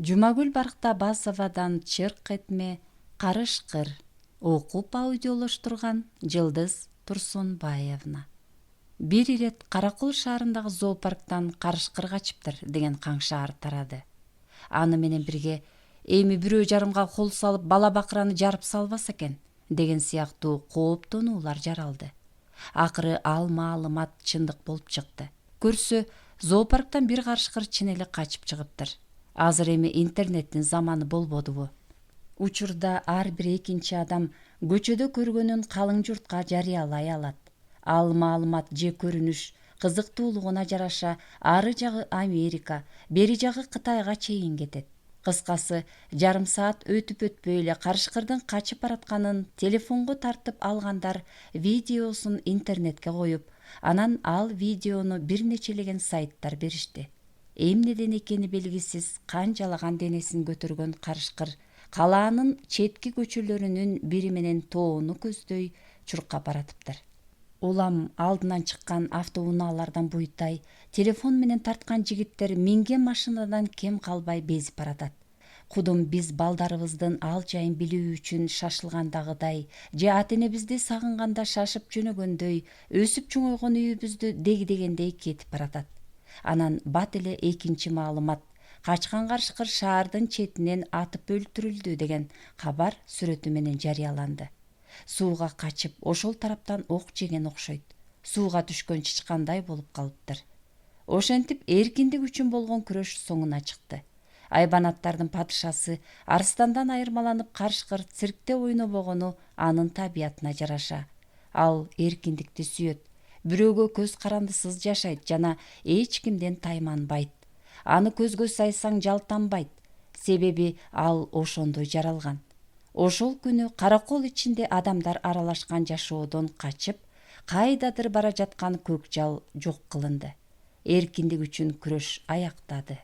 Жумагүл Барктабасовадан чырк этме, карышкыр окуп аудиолоштурган Жылдыз Турсунбаевна. Бир ирет Каракол шаарындагы зоопарктан карышкыр качыптыр деген каңшаар тарады. Аны менен бирге эми бирөө жарымга кол салып бала бакыраны жарып салбаса экен деген сыяктуу кооптонуулар жаралды. Акыры ал маалымат чындык болуп чыкты. Көрсө, зоопарктан бир карышкыр чын эле качып чыгыптыр. Азыр эми интернеттин заманы болбодубу? Учурда ар бир экинчи адам көчөдө көргөнүн калың журтка жарыялай алат. Ал маалымат же көрүнүш кызыктуулугуна жараша ары жагы Америка, бери жагы Кытайга чейин кетет. Кыскасы, жарым саат өтүп өтпөй эле карышкырдын качып баратканын телефонго тартып алгандар видеосун интернетке коюп, анан ал видеону бир нечелеген сайттар беришти. Эмнеден экени белгисиз канчалаган денесин көтөргөн карышкыр калаанын четки көчөлөрүнүн бири менен тоону көздөй чуркап баратыптыр. Улам алдынан чыккан автоунаалардан буйтай, телефон менен тарткан жигиттер минген машинадан кем калбай безип баратат. Кудум биз балдарыбыздын ал жайын билүү үчүн шашылгандагыдай, же ата энебизди сагынганда шашып жөнөгөндөй, өсүп чоңойгон үйүбүздү дегдегендей кетип баратат. Анан бат эле экинчи маалымат: качкан карышкыр шаардын четинен атып өлтүрүлдү деген кабар сүрөтү менен жарыяланды. Сууга качып, ошол тараптан ок жеген окшойт. Сууга түшкөн чычкандай болуп калыптыр. Ошентип эркиндик үчүн болгон күрөш соңуна чыкты. Айбанаттардын падышасы арстандан айырмаланып карышкыр циркте ойнобогону анын табиятына жараша. Ал эркиндикти сүйөт, бирөөгө көз карандысыз жашайт жана эч кимден тайманбайт. Аны көзгө сайсаң жалтанбайт, себеби ал ошондой жаралган. Ошол күнү Каракол ичинде адамдар аралашкан жашоодон качып, кайдадыр бара жаткан көк жал жок кылынды. Эркиндик үчүн күрөш аяктады.